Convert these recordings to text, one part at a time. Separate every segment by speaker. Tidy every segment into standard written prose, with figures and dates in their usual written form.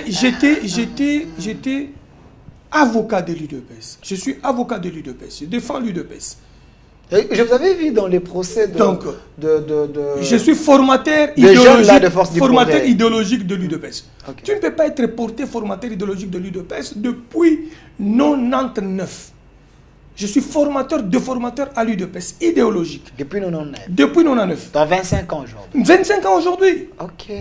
Speaker 1: J'étais avocat de l'UDPS. Je suis avocat de l'UDPS. Je défends l'UDPS.
Speaker 2: Je vous avais vu dans les procès
Speaker 1: je suis formateur idéologique de l'UDPS. Okay. Tu ne peux pas être porté formateur idéologique de l'UDPS depuis 1999. Je suis formateur à l'UDPS, idéologique.
Speaker 2: Depuis 1999.
Speaker 1: Depuis 1999.
Speaker 2: Dans 25 ans aujourd'hui.
Speaker 1: 25 ans aujourd'hui.
Speaker 2: Ok.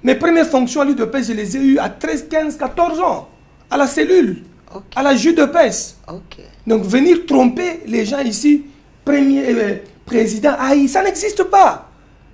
Speaker 1: Mes premières fonctions à l'UDPS, je les ai eues à 13, 15, 14 ans. À la cellule. Okay. À la JUDPS.
Speaker 2: Ok.
Speaker 1: Donc venir tromper les gens ici, président, ça n'existe pas.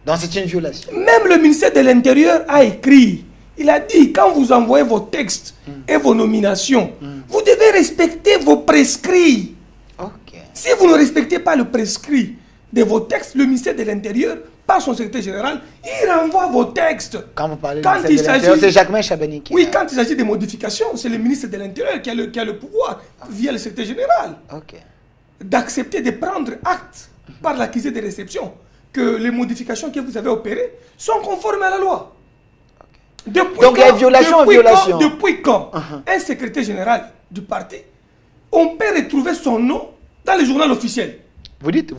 Speaker 2: Donc c'est une violation.
Speaker 1: Même le ministère de l'Intérieur a écrit. Il a dit, quand vous envoyez vos textes et vos nominations, vous devez respecter vos prescrits.
Speaker 2: Okay.
Speaker 1: Si vous ne respectez pas le prescrit de vos textes, le ministère de l'Intérieur, par son secrétaire général, il renvoie vos textes.
Speaker 2: Quand vous parlez du ministère de l'Intérieur, c'est Jacquemain Chabani qui...
Speaker 1: Oui, quand il s'agit de modifications, c'est le ministre de l'Intérieur qui a le pouvoir, via le secrétaire général, d'accepter de prendre acte par l'accusé de réception que les modifications que vous avez opérées sont conformes à la loi. Depuis
Speaker 2: donc il y a violation en violation.
Speaker 1: Depuis quand un secrétaire général du parti, on peut retrouver son nom dans le journal officiel.
Speaker 2: Vous dites.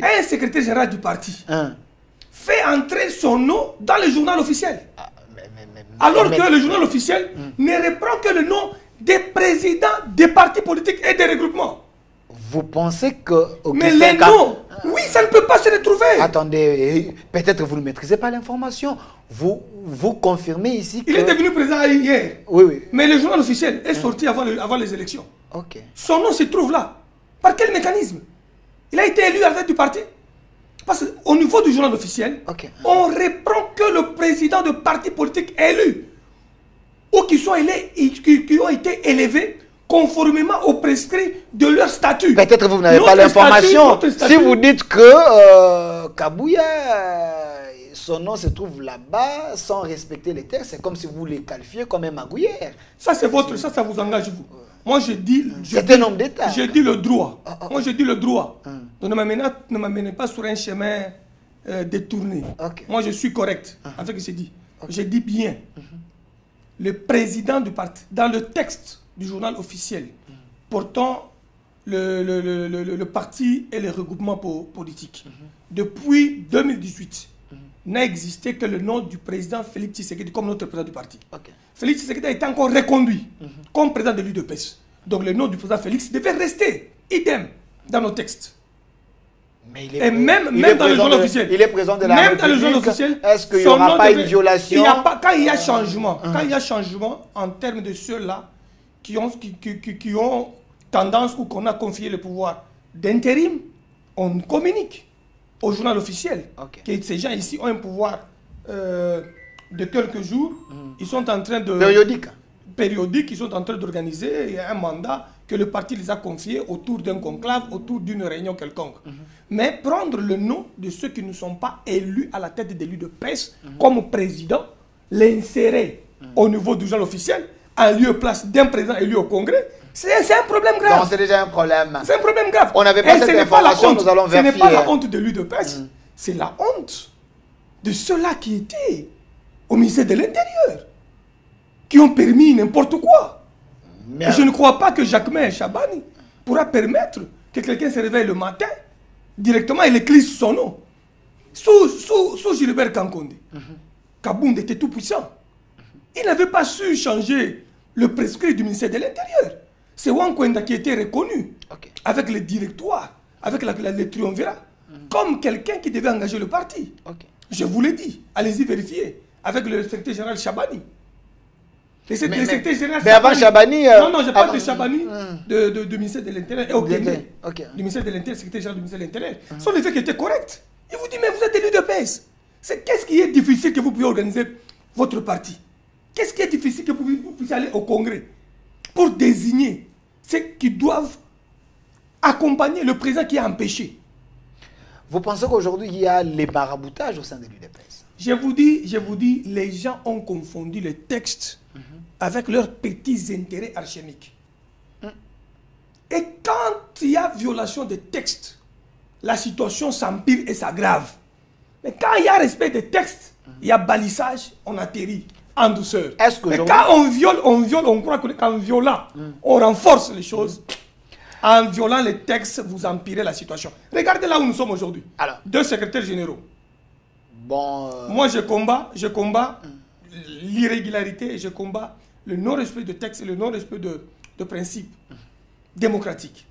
Speaker 1: Un secrétaire général du parti fait entrer son nom dans le journal officiel. Alors que le journal officiel ne reprend que le nom des présidents des partis politiques et des regroupements.
Speaker 2: Vous pensez que...
Speaker 1: Mais les noms, oui, ça ne peut pas se retrouver.
Speaker 2: Attendez, peut-être vous ne maîtrisez pas l'information. Vous confirmez ici que...
Speaker 1: Il est devenu président hier.
Speaker 2: Oui.
Speaker 1: Mais le journal officiel est sorti avant les élections. Son nom se trouve là. Par quel mécanisme? Il a été élu à la tête du parti. Parce qu'au niveau du journal officiel, on reprend que le président de parti politique élu ou qui ont été élevés conformément aux prescrits de leur statut.
Speaker 2: Peut-être vous n'avez pas l'information. Si vous dites que Kabouya, son nom se trouve là-bas sans respecter les textes, c'est comme si vous les qualifiez comme un magouillère.
Speaker 1: Ça, c'est votre... Ça vous engage, vous. Moi, je dis...
Speaker 2: C'est un homme d'État.
Speaker 1: Je dis le droit. Moi, je dis le droit. Donc, ne m'amenez pas sur un chemin détourné. Moi, je suis correct en ce que je dis. Je dis bien. Le président du parti, dans le texte du journal officiel portant le parti et les regroupements politiques, depuis 2018, n'a existé que le nom du président Félix Tshisekedi comme notre président du parti. Félix Tshisekedi a été encore reconduit comme président de l'UDPS. Donc le nom du président Félix devait rester idem dans nos textes.
Speaker 2: Mais
Speaker 1: même dans le journal officiel.
Speaker 2: Il est président de la
Speaker 1: République.
Speaker 2: Même
Speaker 1: dans le journal officiel.
Speaker 2: Est-ce qu'il n'y aura pas une violation?
Speaker 1: Quand il y a changement, quand il y a changement en termes de ceux-là qui ont tendance ou qu'on a confié le pouvoir d'intérim, on communique au journal officiel que ces gens ici ont un pouvoir de quelques jours. Ils sont en train de... Périodique, ils sont en train d'organiser un mandat que le parti les a confié autour d'un conclave, autour d'une réunion quelconque. Mais prendre le nom de ceux qui ne sont pas élus à la tête de l'UDPS comme président, l'insérer au niveau du journal officiel, en lieu et place d'un président élu au Congrès, c'est un problème grave.
Speaker 2: Non, c'est déjà un problème.
Speaker 1: C'est un problème grave.
Speaker 2: On n'avait pas cette information, nous allons vérifier.
Speaker 1: Ce n'est pas la honte de l'UDPS, c'est la honte de ceux-là qui étaient au ministère de l'Intérieur, qui ont permis n'importe quoi. Et je ne crois pas que Jacquemain Chabani pourra permettre que quelqu'un se réveille le matin, directement il éclisse son nom. Sous Gilbert Kankonde, Kabound était tout puissant. Il n'avait pas su changer le prescrit du ministère de l'Intérieur. C'est Wankwenda qui était reconnu avec le directoire, avec le triumvirat, comme quelqu'un qui devait engager le parti. Je vous l'ai dit, allez-y vérifier, avec le secrétaire général Chabani.
Speaker 2: Mais avant Chabani...
Speaker 1: Non, je parle de Chabani, du ministère de l'Intérieur. Du ministère de l'Intérieur, secrétaire général du ministère de l'Intérieur. Son effet qui était correct. Il vous dit, mais vous êtes élu de PS. Qu'est-ce qui est difficile que vous puissiez organiser votre parti? Qu'est-ce qui est difficile que vous puissiez aller au Congrès pour désigner ceux qui doivent accompagner le président qui a empêché?
Speaker 2: Vous pensez qu'aujourd'hui, il y a les maraboutages au sein de l'UDPS?
Speaker 1: Je vous dis, les gens ont confondu les textes avec leurs petits intérêts alchimiques. Et quand il y a violation des textes, la situation s'empire et s'aggrave. Mais quand il y a respect des textes, il y a balissage, on atterrit. en douceur.
Speaker 2: Mais
Speaker 1: quand on viole, on croit qu'en violant, on renforce les choses. En violant les textes, vous empirez la situation. Regardez là où nous sommes aujourd'hui. 2 secrétaires généraux. Moi, je combat l'irrégularité et je combat le non-respect de textes et le non-respect de principes démocratiques.